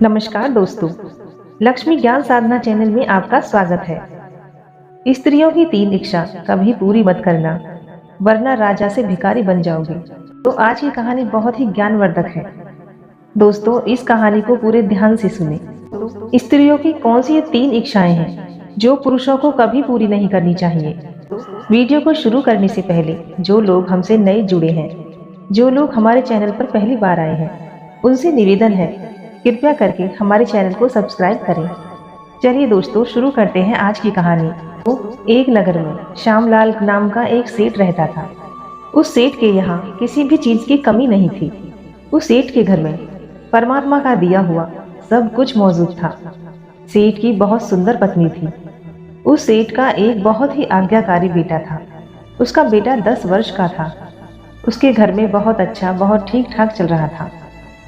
नमस्कार दोस्तों, लक्ष्मी ज्ञान साधना चैनल में आपका स्वागत है। स्त्रियों की 3 इच्छा कभी पूरी मत करना, वरना राजा से भिखारी बन जाओगे। तो आज की कहानी बहुत ही ज्ञानवर्धक है। दोस्तों, इस कहानी को पूरे ध्यान से सुने। स्त्रियों की कौन सी ये 3 इच्छाएं हैं जो पुरुषों को कभी पूरी नहीं करनी चाहिए। वीडियो को शुरू करने से पहले जो लोग हमसे नए जुड़े हैं, जो लोग हमारे चैनल पर पहली बार आए हैं, उनसे निवेदन है, कृपया करके हमारे चैनल को सब्सक्राइब करें। चलिए दोस्तों, शुरू करते हैं आज की कहानी। तो एक नगर में श्यामलाल नाम का एक सेठ रहता था। उस सेठ के यहाँ किसी भी चीज की कमी नहीं थी। उस सेठ के घर में परमात्मा का दिया हुआ सब कुछ मौजूद था। सेठ की बहुत सुंदर पत्नी थी। उस सेठ का एक बहुत ही आज्ञाकारी बेटा था। उसका बेटा 10 वर्ष का था। उसके घर में बहुत अच्छा, बहुत ठीक ठाक चल रहा था।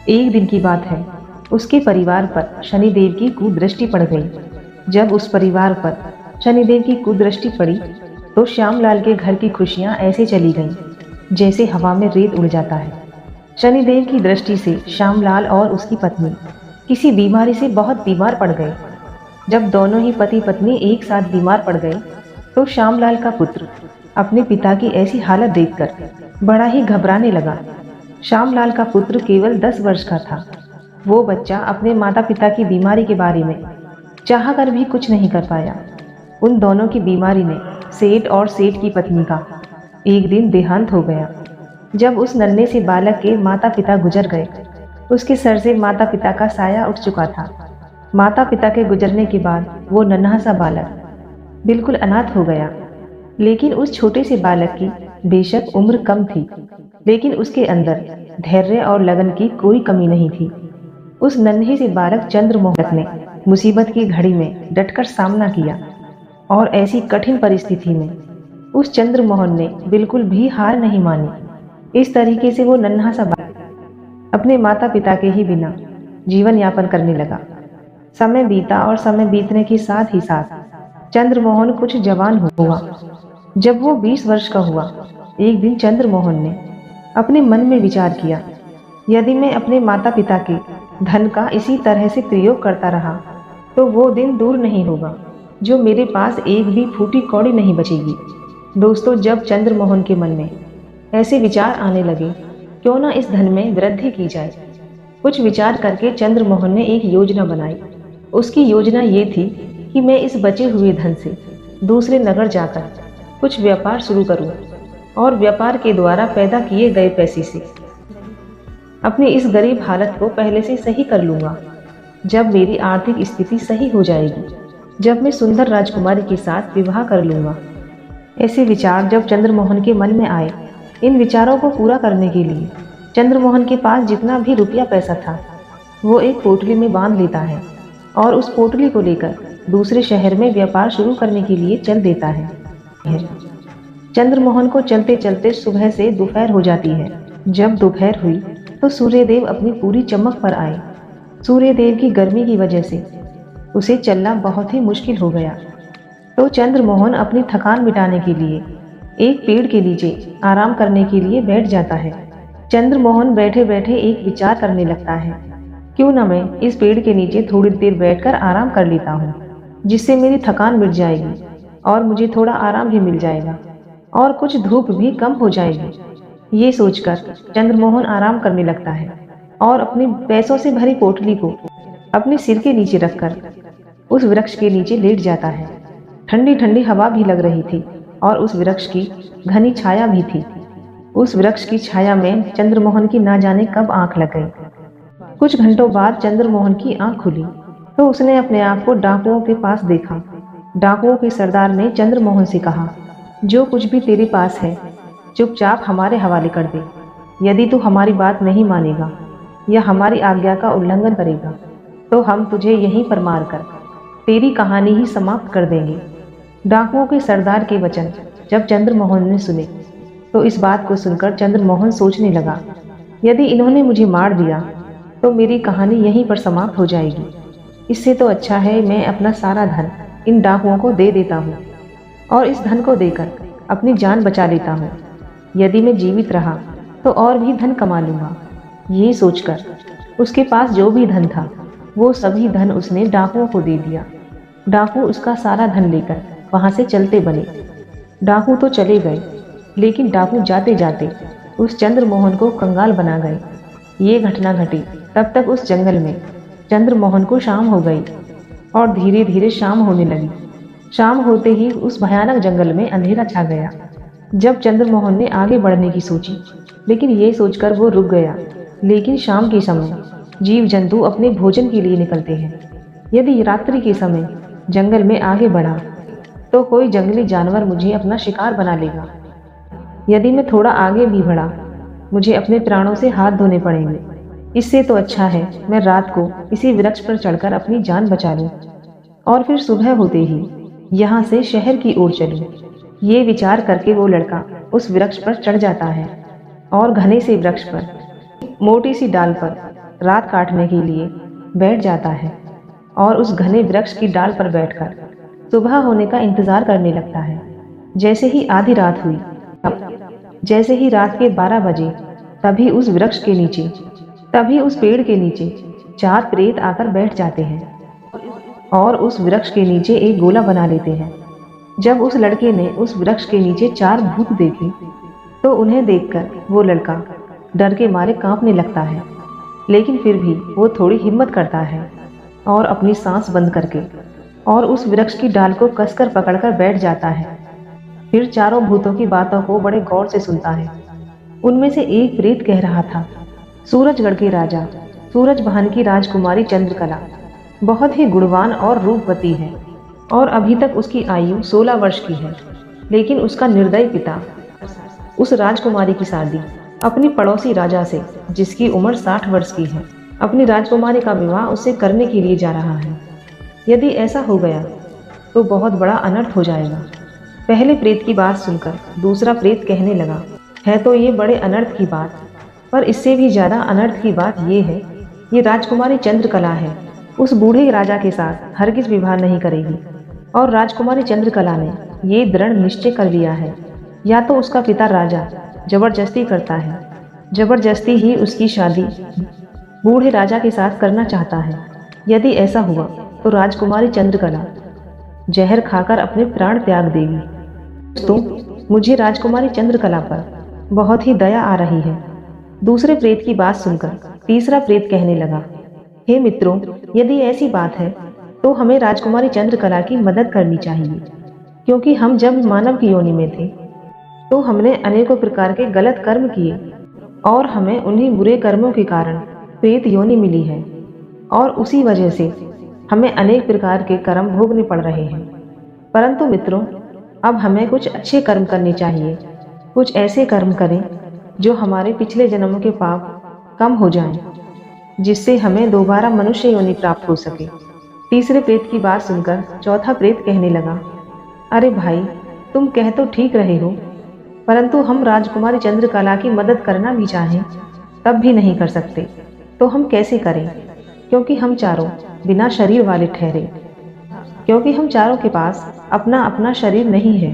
एक दिन की बात है, उसके परिवार पर शनिदेव की कुदृष्टि पड़ गई। जब उस परिवार पर शनिदेव की कुदृष्टि पड़ी तो श्यामलाल के घर की खुशियां ऐसे चली गईं जैसे हवा में रेत उड़ जाता है। शनिदेव की दृष्टि से श्यामलाल और उसकी पत्नी किसी बीमारी से बहुत बीमार पड़ गए। जब दोनों ही पति पत्नी एक साथ बीमार पड़ गए तो श्यामलाल का पुत्र अपने पिता की ऐसी हालत देखकर बड़ा ही घबराने लगा। श्यामलाल का पुत्र केवल 10 वर्ष का था। वो बच्चा अपने माता पिता की बीमारी के बारे में चाह कर भी कुछ नहीं कर पाया। उन दोनों की बीमारी में सेठ और सेठ की पत्नी का एक दिन देहांत हो गया। जब उस नन्हे से बालक के माता पिता गुजर गए, उसके सर से माता पिता का साया उठ चुका था। माता पिता के गुजरने के बाद वो नन्हा सा बालक बिल्कुल अनाथ हो गया। लेकिन उस छोटे से बालक की बेशक उम्र कम थी, लेकिन उसके अंदर धैर्य और लगन की कोई कमी नहीं थी। उस नन्हे से बालक चंद्रमोहन ने मुसीबत की घड़ी में डटकर सामना किया और ऐसी कठिन परिस्थिति में उस चंद्रमोहन ने बिल्कुल भी हार नहीं मानी। इस तरीके से वो नन्हा सा बालक अपने माता पिता के ही बिना जीवन यापन करने लगा। समय बीता और समय बीतने के साथ ही साथ चंद्रमोहन कुछ जवान हुआ। जब वो 20 वर्ष का हुआ, एक दिन चंद्रमोहन ने अपने मन में विचार किया, यदि मैं अपने माता पिता के धन का इसी तरह से प्रयोग करता रहा तो वो दिन दूर नहीं होगा जो मेरे पास एक भी फूटी कौड़ी नहीं बचेगी। दोस्तों, जब चंद्रमोहन के मन में ऐसे विचार आने लगे, क्यों ना इस धन में वृद्धि की जाए। कुछ विचार करके चंद्रमोहन ने एक योजना बनाई। उसकी योजना ये थी कि मैं इस बचे हुए धन से दूसरे नगर जाकर कुछ व्यापार शुरू करूं और व्यापार के द्वारा पैदा किए गए पैसे से अपनी इस गरीब हालत को पहले से सही कर लूंगा। जब मेरी आर्थिक स्थिति सही हो जाएगी, जब मैं सुंदर राजकुमारी के साथ विवाह कर लूंगा। ऐसे विचार जब चंद्रमोहन के मन में आए, इन विचारों को पूरा करने के लिए चंद्रमोहन के पास जितना भी रुपया पैसा था वो एक पोटली में बांध लेता है और उस पोटली को लेकर दूसरे शहर में व्यापार शुरू करने के लिए चल देता है। चंद्रमोहन को चलते चलते सुबह से दोपहर हो जाती है। जब दोपहर हुई तो सूर्यदेव अपनी पूरी चमक पर आए। सूर्यदेव की गर्मी की वजह से उसे चलना बहुत ही मुश्किल हो गया। तो चंद्रमोहन अपनी थकान मिटाने के लिए एक पेड़ के नीचे आराम करने के लिए बैठ जाता है। चंद्रमोहन बैठे बैठे एक विचार करने लगता है, क्यों ना मैं इस पेड़ के नीचे थोड़ी देर बैठकर आराम कर लेता हूँ, जिससे मेरी थकान मिट जाएगी और मुझे थोड़ा आराम भी मिल जाएगा और कुछ धूप भी कम हो जाएगी। ये सोचकर चंद्रमोहन आराम करने लगता है और अपने पैसों से भरी पोटली को अपने सिर के नीचे रखकर उस वृक्ष के नीचे लेट जाता है। ठंडी ठंडी हवा भी लग रही थी और उस वृक्ष की घनी छाया भी थी। उस वृक्ष की छाया में चंद्रमोहन की ना जाने कब आंख लग गई। कुछ घंटों बाद चंद्रमोहन की आंख खुली तो उसने अपने आप को डाकुओं के पास देखा। डाकुओं के सरदार ने चंद्रमोहन से कहा, जो कुछ भी तेरे पास है चुपचाप हमारे हवाले कर दे। यदि तू हमारी बात नहीं मानेगा या हमारी आज्ञा का उल्लंघन करेगा तो हम तुझे यहीं पर मारकर तेरी कहानी ही समाप्त कर देंगे। डाकुओं के सरदार के वचन जब चंद्रमोहन ने सुने तो इस बात को सुनकर चंद्रमोहन सोचने लगा, यदि इन्होंने मुझे मार दिया तो मेरी कहानी यहीं पर समाप्त हो जाएगी। इससे तो अच्छा है मैं अपना सारा धन इन डाकुओं को दे देता हूँ और इस धन को देकर अपनी जान बचा लेता हूँ। यदि मैं जीवित रहा तो और भी धन कमा लूँगा। ये सोचकर उसके पास जो भी धन था वो सभी धन उसने डाकुओं को दे दिया। डाकू उसका सारा धन लेकर वहां से चलते बने। डाकू तो चले गए, लेकिन डाकू जाते जाते उस चंद्रमोहन को कंगाल बना गए। ये घटना घटी तब तक उस जंगल में चंद्रमोहन को शाम हो गई और धीरे धीरे शाम होने लगी। शाम होते ही उस भयानक जंगल में अंधेरा छा गया। जब चंद्रमोहन ने आगे बढ़ने की सोची, लेकिन ये सोचकर वो रुक गया। लेकिन शाम के समय जीव जंतु अपने भोजन के लिए निकलते हैं। यदि रात्रि के समय जंगल में आगे बढ़ा तो कोई जंगली जानवर मुझे अपना शिकार बना लेगा। यदि मैं थोड़ा आगे भी बढ़ा, मुझे अपने प्राणों से हाथ धोने पड़ेंगे। इससे तो अच्छा है मैं रात को इसी वृक्ष पर चढ़कर अपनी जान बचा लूं और फिर सुबह होते ही यहाँ से शहर की ओर चलूं। ये विचार करके वो लड़का उस वृक्ष पर चढ़ जाता है और घने से वृक्ष पर मोटी सी डाल पर रात काटने के लिए बैठ जाता है और उस घने वृक्ष की डाल पर बैठकर सुबह होने का इंतजार करने लगता है। जैसे ही आधी रात हुई, जैसे ही रात के 12 बजे, तभी उस वृक्ष के नीचे, तभी उस पेड़ के नीचे 4 प्रेत आकर बैठ जाते हैं और उस वृक्ष के नीचे एक गोला बना लेते हैं। जब उस लड़के ने उस वृक्ष के नीचे 4 भूत देखे तो उन्हें देखकर वो लड़का डर के मारे कांपने लगता है, लेकिन फिर भी वो थोड़ी हिम्मत करता है और अपनी सांस बंद करके और उस वृक्ष की डाल को कसकर पकड़कर बैठ जाता है। फिर चारों भूतों की बातों को बड़े गौर से सुनता है। उनमें से एक प्रेत कह रहा था, सूरजगढ़ के राजा सूरजभान की राजकुमारी चंद्रकला बहुत ही गुणवान और रूपवती है और अभी तक उसकी आयु 16 वर्ष की है, लेकिन उसका निर्दयी पिता उस राजकुमारी की शादी अपनी पड़ोसी राजा से, जिसकी उम्र 60 वर्ष की है, अपनी राजकुमारी का विवाह उससे करने के लिए जा रहा है। यदि ऐसा हो गया तो बहुत बड़ा अनर्थ हो जाएगा। पहले प्रेत की बात सुनकर दूसरा प्रेत कहने लगा, है तो ये बड़े अनर्थ की बात, पर इससे भी ज़्यादा अनर्थ की बात ये है, ये राजकुमारी चंद्रकला है, उस बूढ़े राजा के साथ हरगिज विवाह नहीं करेगी। और राजकुमारी चंद्रकला ने ये दृढ़ निश्चय कर लिया है, या तो उसका पिता राजा जबरदस्ती करता है, जबरदस्ती ही उसकी शादी बूढ़े राजा के साथ करना चाहता है। यदि ऐसा हुआ तो राजकुमारी चंद्रकला जहर खाकर अपने प्राण त्याग देगी। तो मुझे राजकुमारी चंद्रकला पर बहुत ही दया आ रही है। दूसरे प्रेत की बात सुनकर तीसरा प्रेत कहने लगा, हे मित्रों, यदि ऐसी बात है तो हमें राजकुमारी चंद्रकला की मदद करनी चाहिए, क्योंकि हम जब मानव की योनि में थे तो हमने अनेकों प्रकार के गलत कर्म किए और हमें उन्हीं बुरे कर्मों के कारण प्रेत योनि मिली है और उसी वजह से हमें अनेक प्रकार के कर्म भोगने पड़ रहे हैं। परंतु मित्रों, अब हमें कुछ अच्छे कर्म करने चाहिए। कुछ ऐसे कर्म करें जो हमारे पिछले जन्मों के पाप कम हो जाएं, जिससे हमें दोबारा मनुष्य योनि प्राप्त हो सके। तीसरे प्रेत की बात सुनकर चौथा प्रेत कहने लगा, अरे भाई, तुम कह तो ठीक रहे हो, परंतु हम राजकुमारी चंद्रकला की मदद करना भी चाहें तब भी नहीं कर सकते। तो हम कैसे करें? क्योंकि हम चारों बिना शरीर वाले ठहरे, क्योंकि हम चारों के पास अपना अपना शरीर नहीं है,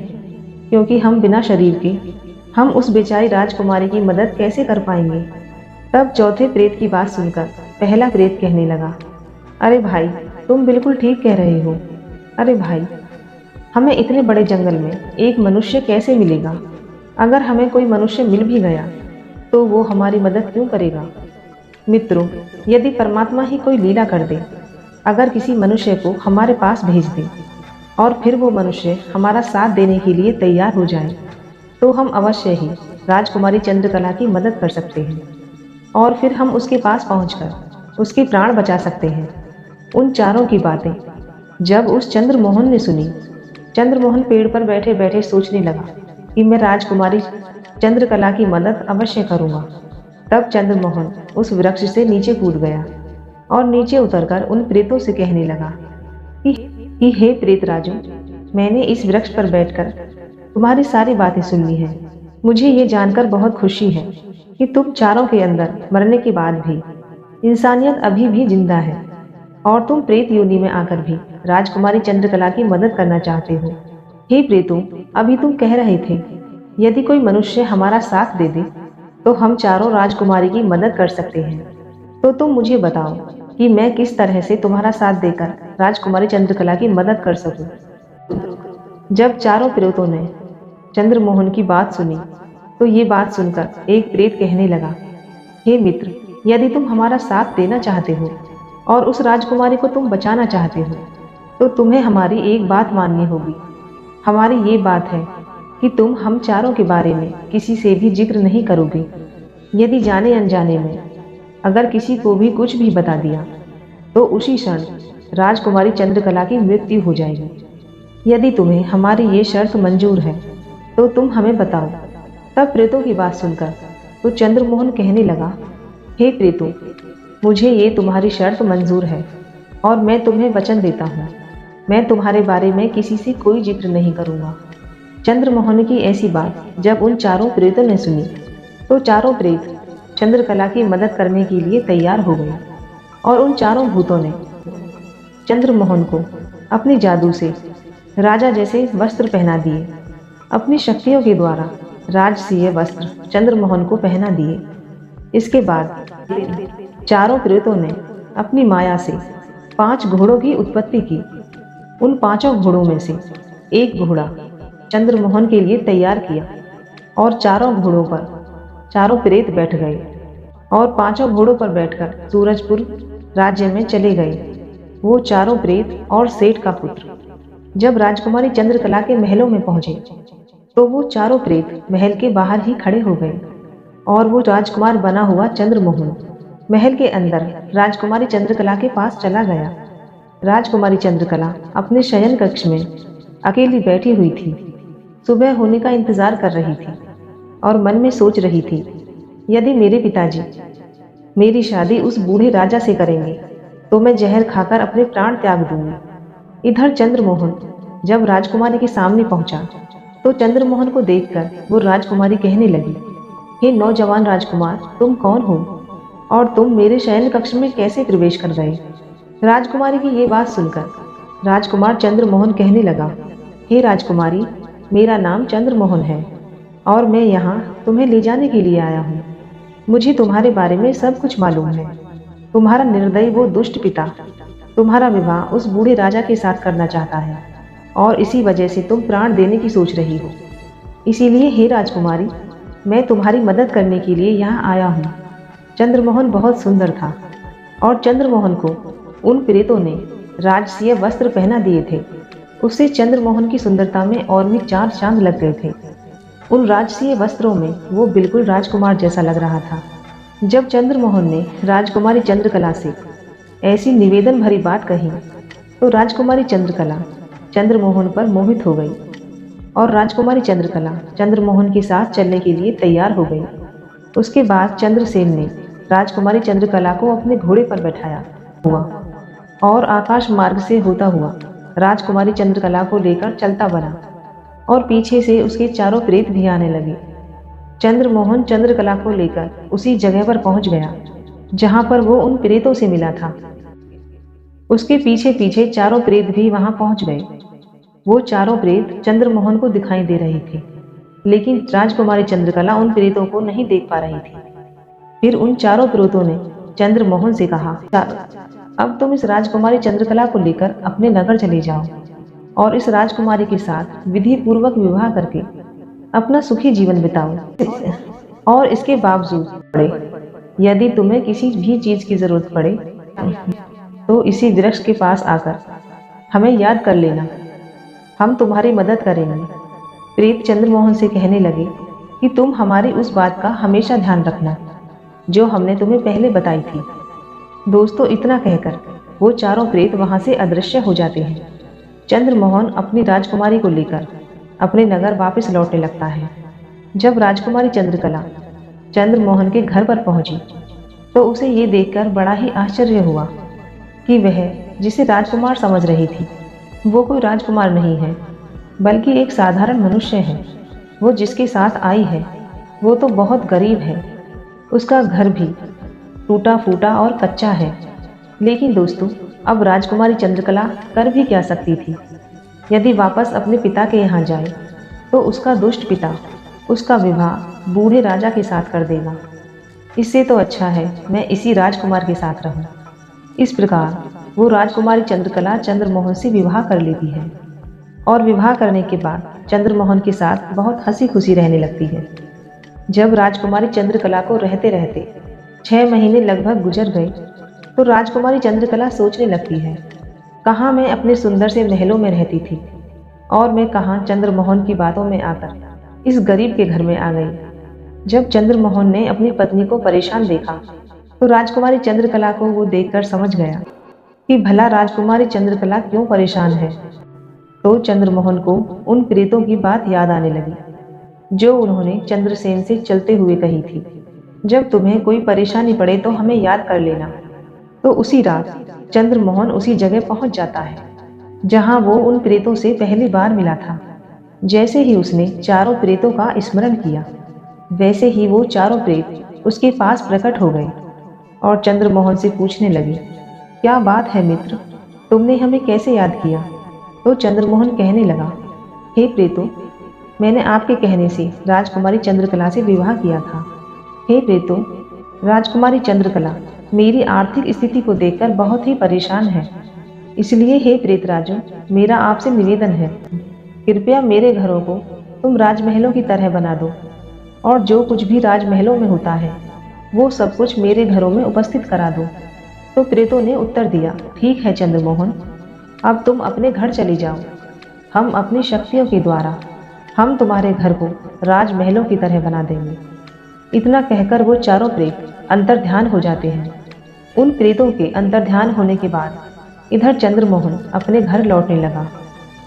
क्योंकि हम बिना शरीर के हम उस बेचारी राजकुमारी की मदद कैसे कर पाएंगे। तब चौथे प्रेत की बात सुनकर पहला प्रेत कहने लगा, अरे भाई, तुम बिल्कुल ठीक कह रहे हो। अरे भाई, हमें इतने बड़े जंगल में एक मनुष्य कैसे मिलेगा? अगर हमें कोई मनुष्य मिल भी गया तो वो हमारी मदद क्यों करेगा? मित्रों, यदि परमात्मा ही कोई लीला कर दे, अगर किसी मनुष्य को हमारे पास भेज दे और फिर वो मनुष्य हमारा साथ देने के लिए तैयार हो जाए, तो हम अवश्य ही राजकुमारी चंद्रकला की मदद कर सकते हैं और फिर हम उसके पास पहुंचकर उसके प्राण बचा सकते हैं। उन चारों की बातें जब उस चंद्रमोहन ने सुनी, चंद्रमोहन पेड़ पर बैठे बैठे सोचने लगा कि मैं राजकुमारी चंद्रकला की मदद अवश्य करूंगा। तब चंद्रमोहन उस वृक्ष से नीचे कूद गया और नीचे उतरकर उन प्रेतों से कहने लगा कि हे प्रेत राजू, मैंने इस वृक्ष पर बैठकर तुम्हारी सारी बातें सुन ली हैं। मुझे ये जानकर बहुत खुशी है कि तुम चारों के अंदर मरने के बाद भी इंसानियत अभी भी जिंदा है और तुम प्रेत योनि में आकर भी राजकुमारी चंद्रकला की मदद करना चाहते हो। हे प्रेतों, अभी तुम कह रहे थे यदि कोई मनुष्य हमारा साथ दे दे तो हम चारों राजकुमारी की मदद कर सकते हैं। तो तुम मुझे बताओ, कि मैं किस तरह से तुम्हारा साथ देकर राजकुमारी चंद्रकला की मदद कर सकूं। जब चारों प्रेतों ने चंद्रमोहन की बात सुनी तो ये बात सुनकर एक प्रेत कहने लगा, हे मित्र, यदि तुम हमारा साथ देना चाहते हो और उस राजकुमारी को तुम बचाना चाहते हो तो तुम्हें हमारी एक बात माननी होगी। हमारी ये बात है कि तुम हम चारों के बारे में किसी से भी जिक्र नहीं करोगे। यदि जाने अनजाने में अगर किसी को भी कुछ भी बता दिया तो उसी क्षण राजकुमारी चंद्रकला की मृत्यु हो जाएगी। यदि तुम्हें हमारी ये शर्त मंजूर है तो तुम हमें बताओ। तब प्रेतों की बात सुनकर तो चंद्रमोहन कहने लगा, हे प्रेतों, मुझे ये तुम्हारी शर्त मंजूर है और मैं तुम्हें वचन देता हूँ, मैं तुम्हारे बारे में किसी से कोई जिक्र नहीं करूँगा। चंद्रमोहन की ऐसी बात जब उन चारों प्रेतों ने सुनी तो चारों प्रेत चंद्रकला की मदद करने के लिए तैयार हो गए और उन चारों भूतों ने चंद्रमोहन को अपने जादू से राजा जैसे वस्त्र पहना दिए। अपनी शक्तियों के द्वारा राजसीय वस्त्र चंद्रमोहन को पहना दिए। इसके बाद चारों प्रेतों ने अपनी माया से 5 घोड़ों की उत्पत्ति की। उन 5 घोड़ों में से एक घोड़ा चंद्रमोहन के लिए तैयार किया और चारों घोड़ों पर चारों प्रेत बैठ गए और 5 घोड़ों पर बैठकर सूरजपुर राज्य में चले गए। वो चारों प्रेत और सेठ का पुत्र जब राजकुमारी चंद्रकला के महलों में पहुंचे तो वो चारों प्रेत महल के बाहर ही खड़े हो गए और वो राजकुमार बना हुआ चंद्रमोहन महल के अंदर राजकुमारी चंद्रकला के पास चला गया। राजकुमारी चंद्रकला अपने शयन कक्ष में अकेली बैठी हुई थी। सुबह होने का इंतजार कर रही थी और मन में सोच रही थी, यदि मेरे पिताजी मेरी शादी उस बूढ़े राजा से करेंगे तो मैं जहर खाकर अपने प्राण त्याग दूंगी। इधर चंद्रमोहन जब राजकुमारी के सामने पहुंचा तो चंद्रमोहन को देखकर वो राजकुमारी कहने लगी, हे नौजवान राजकुमार, तुम कौन हो और तुम मेरे शयन कक्ष में कैसे प्रवेश कर गए। राजकुमारी की ये बात सुनकर राजकुमार चंद्रमोहन कहने लगा, हे राजकुमारी, मेरा नाम चंद्रमोहन है और मैं यहाँ तुम्हें ले जाने के लिए आया हूँ। मुझे तुम्हारे बारे में सब कुछ मालूम है। तुम्हारा निर्दयी वो दुष्ट पिता तुम्हारा विवाह उस बूढ़े राजा के साथ करना चाहता है और इसी वजह से तुम प्राण देने की सोच रही हो। इसीलिए हे राजकुमारी, मैं तुम्हारी मदद करने के लिए यहाँ आया हूँ। चंद्रमोहन बहुत सुंदर था और चंद्रमोहन को उन प्रेतों ने राजसीय वस्त्र पहना दिए थे। उससे चंद्रमोहन की सुंदरता में और भी 4 चांद लग गए थे। उन राजसीय वस्त्रों में वो बिल्कुल राजकुमार जैसा लग रहा था। जब चंद्रमोहन ने राजकुमारी चंद्रकला से ऐसी निवेदन भरी बात कही तो राजकुमारी चंद्रकला चंद्रमोहन पर मोहित हो गई और राजकुमारी चंद्रकला चंद्रमोहन के साथ चलने के लिए तैयार हो गई। उसके बाद चंद्रसेन ने राजकुमारी चंद्रकला को अपने घोड़े पर बैठाया हुआ और आकाश मार्ग से होता हुआ राजकुमारी चंद्रकला को लेकर चलता बना और पीछे से उसके चारों प्रेत भी आने लगे। चंद्रमोहन चंद्रकला को लेकर उसी जगह पर पहुंच गया जहां पर वो उन प्रेतों से मिला था। उसके पीछे पीछे चारों प्रेत भी वहां पहुंच गए। वो चारों प्रेत चंद्रमोहन को दिखाई दे रहे थे, लेकिन राजकुमारी चंद्रकला उन प्रेतों को नहीं देख पा रही थी। फिर उन चारों प्रेतों ने चंद्रमोहन से कहा, अब तुम इस राजकुमारी चंद्रकला को लेकर अपने नगर चले जाओ और इस राजकुमारी के साथ विधि पूर्वक विवाह करके अपना सुखी जीवन बिताओ। और इसके बावजूद यदि तुम्हें किसी भी चीज की जरूरत पड़े तो इसी वृक्ष के पास आकर हमें याद कर लेना, हम तुम्हारी मदद करेंगे। प्रेत चंद्रमोहन से कहने लगे कि तुम हमारी उस बात का हमेशा ध्यान रखना जो हमने तुम्हें पहले बताई थी। दोस्तों, इतना कहकर वो चारों प्रेत वहां से अदृश्य हो जाते हैं। चंद्रमोहन अपनी राजकुमारी को लेकर अपने नगर वापस लौटने लगता है। जब राजकुमारी चंद्रकला चंद्रमोहन के घर पर पहुंची तो उसे ये देखकर बड़ा ही आश्चर्य हुआ कि वह जिसे राजकुमार समझ रही थी वो कोई राजकुमार नहीं है, बल्कि एक साधारण मनुष्य है। वो जिसके साथ आई है वो तो बहुत गरीब है, उसका घर भी टूटा फूटा और कच्चा है। लेकिन दोस्तों, अब राजकुमारी चंद्रकला कर भी क्या सकती थी। यदि वापस अपने पिता के यहाँ जाए तो उसका दुष्ट पिता उसका विवाह बूढ़े राजा के साथ कर देगा। इससे तो अच्छा है मैं इसी राजकुमार के साथ रहूं। इस प्रकार वो राजकुमारी चंद्रकला चंद्रमोहन से विवाह कर लेती है और विवाह करने के बाद चंद्रमोहन के साथ बहुत हंसी खुशी रहने लगती है। जब राजकुमारी चंद्रकला को रहते रहते 6 महीने लगभग गुजर गए तो राजकुमारी चंद्रकला सोचने लगती है, कहाँ मैं अपने सुंदर से महलों में रहती थी और मैं कहाँ चंद्रमोहन की बातों में आकर इस गरीब के घर में आ गई। जब चंद्रमोहन ने अपनी पत्नी को परेशान देखा तो राजकुमारी चंद्रकला को वो देखकर समझ गया कि भला राजकुमारी चंद्रकला क्यों परेशान है। तो चंद्रमोहन को उन प्रेतों की बात याद आने लगी जो उन्होंने चंद्रसेन से चलते हुए कही थी, जब तुम्हें कोई परेशानी पड़े तो हमें याद कर लेना। तो उसी रात चंद्रमोहन उसी जगह पहुंच जाता है जहां वो उन प्रेतों से पहली बार मिला था। जैसे ही उसने चारों प्रेतों का स्मरण किया वैसे ही वो चारों प्रेत उसके पास प्रकट हो गए और चंद्रमोहन से पूछने लगे, क्या बात है मित्र, तुमने हमें कैसे याद किया। तो चंद्रमोहन कहने लगा, हे प्रेतों, मैंने आपके कहने से राजकुमारी चंद्रकला से विवाह किया था। हे प्रेतों, राजकुमारी चंद्रकला मेरी आर्थिक स्थिति को देखकर बहुत ही परेशान है, इसलिए हे प्रेतराजो, मेरा आपसे निवेदन है, कृपया मेरे घरों को तुम राजमहलों की तरह बना दो और जो कुछ भी राजमहलों में होता है वो सब कुछ मेरे घरों में उपस्थित करा दो। तो प्रेतों ने उत्तर दिया, ठीक है चंद्रमोहन, अब तुम अपने घर चले जाओ, हम अपनी शक्तियों के द्वारा हम तुम्हारे घर को राजमहलों की तरह बना देंगे। इतना कहकर वो चारों प्रेत अंतर्ध्यान हो जाते हैं। उन प्रेतों के अंतर्ध्यान होने के बाद इधर चंद्रमोहन अपने घर लौटने लगा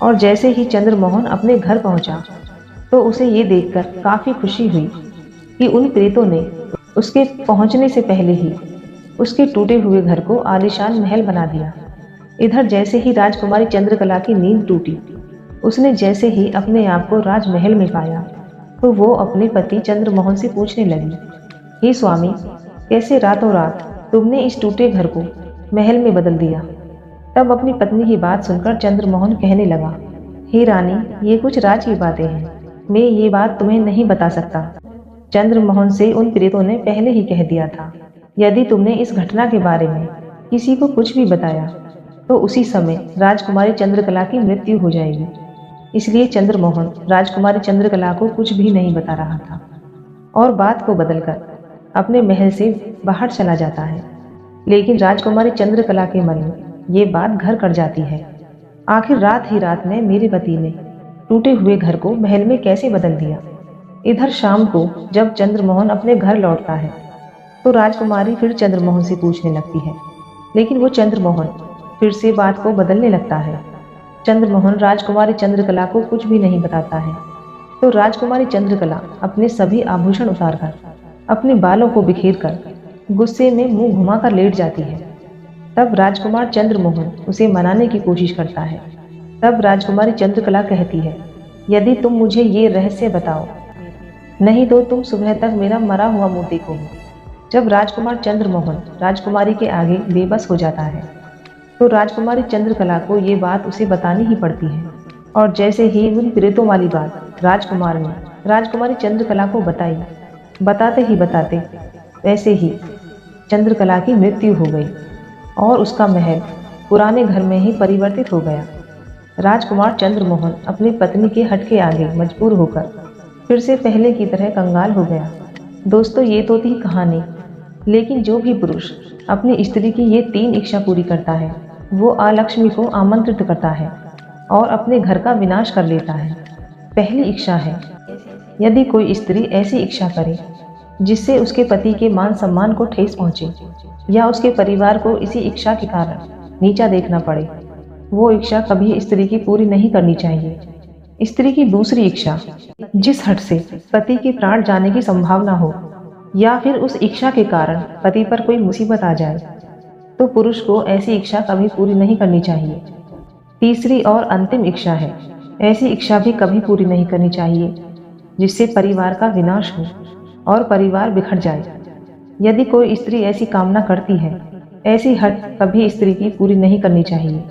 और जैसे ही चंद्रमोहन अपने घर पहुंचा तो उसे ये देखकर काफ़ी खुशी हुई कि उन प्रेतों ने उसके पहुंचने से पहले ही उसके टूटे हुए घर को आलीशान महल बना दिया। इधर जैसे ही राजकुमारी चंद्रकला की नींद टूटी, उसने जैसे ही अपने आप को राजमहल में पाया तो वो अपने पति चंद्रमोहन से पूछने लगी, हे स्वामी, कैसे रातों रात तुमने इस टूटे घर को महल में बदल दिया। तब अपनी पत्नी की बात सुनकर चंद्रमोहन कहने लगा, हे रानी, ये कुछ राज की बातें हैं, मैं ये बात तुम्हें नहीं बता सकता। चंद्रमोहन से उन प्रेतों ने पहले ही कह दिया था, यदि तुमने इस घटना के बारे में किसी को कुछ भी बताया तो उसी समय राजकुमारी चंद्रकला की मृत्यु हो जाएगी। इसलिए चंद्रमोहन राजकुमारी चंद्रकला को कुछ भी नहीं बता रहा था और बात को बदलकर अपने महल से बाहर चला जाता है। लेकिन राजकुमारी चंद्रकला के मन में ये बात घर कर जाती है, आखिर रात ही रात में मेरे पति ने टूटे हुए घर को महल में कैसे बदल दिया। इधर शाम को जब चंद्रमोहन अपने घर लौटता है तो राजकुमारी फिर चंद्रमोहन से पूछने लगती है, लेकिन वो चंद्रमोहन फिर से बात को बदलने लगता है। चंद्रमोहन राजकुमारी चंद्रकला को कुछ भी नहीं बताता है तो राजकुमारी चंद्रकला अपने सभी आभूषण उतारकर अपने बालों को बिखेरकर गुस्से में मुंह घुमाकर लेट जाती है। तब राजकुमार चंद्रमोहन उसे मनाने की कोशिश करता है। तब राजकुमारी चंद्रकला कहती है, यदि तुम मुझे ये रहस्य बताओ, नहीं तो तुम सुबह तक मेरा मरा हुआ मुंह देखोगे। जब राजकुमार चंद्रमोहन राजकुमारी के आगे बेबस हो जाता है तो राजकुमारी चंद्रकला को ये बात उसे बतानी ही पड़ती है और जैसे ही उन प्रेतों वाली बात राजकुमार ने राजकुमारी चंद्रकला को बताई, बताते ही बताते वैसे ही चंद्रकला की मृत्यु हो गई और उसका महल पुराने घर में ही परिवर्तित हो गया। राजकुमार चंद्रमोहन अपनी पत्नी के हट के आगे मजबूर होकर फिर से पहले की तरह कंगाल हो गया। दोस्तों, ये तो थी कहानी, लेकिन जो भी पुरुष अपनी स्त्री की ये 3 इच्छा पूरी करता है वो अलक्ष्मी को आमंत्रित करता है और अपने घर का विनाश कर लेता है। पहली इच्छा है, यदि कोई स्त्री ऐसी इच्छा करे जिससे उसके पति के मान सम्मान को ठेस पहुंचे या उसके परिवार को इसी इच्छा के कारण नीचा देखना पड़े, वो इच्छा कभी स्त्री की पूरी नहीं करनी चाहिए। स्त्री की दूसरी इच्छा, जिस हट से पति के प्राण जाने की संभावना हो या फिर उस इच्छा के कारण पति पर कोई मुसीबत आ जाए, तो पुरुष को ऐसी इच्छा कभी पूरी नहीं करनी चाहिए। तीसरी और अंतिम इच्छा है, ऐसी इच्छा भी कभी पूरी नहीं करनी चाहिए जिससे परिवार का विनाश हो और परिवार बिखर जाए। यदि कोई स्त्री ऐसी कामना करती है, ऐसी हट कभी स्त्री की पूरी नहीं करनी चाहिए।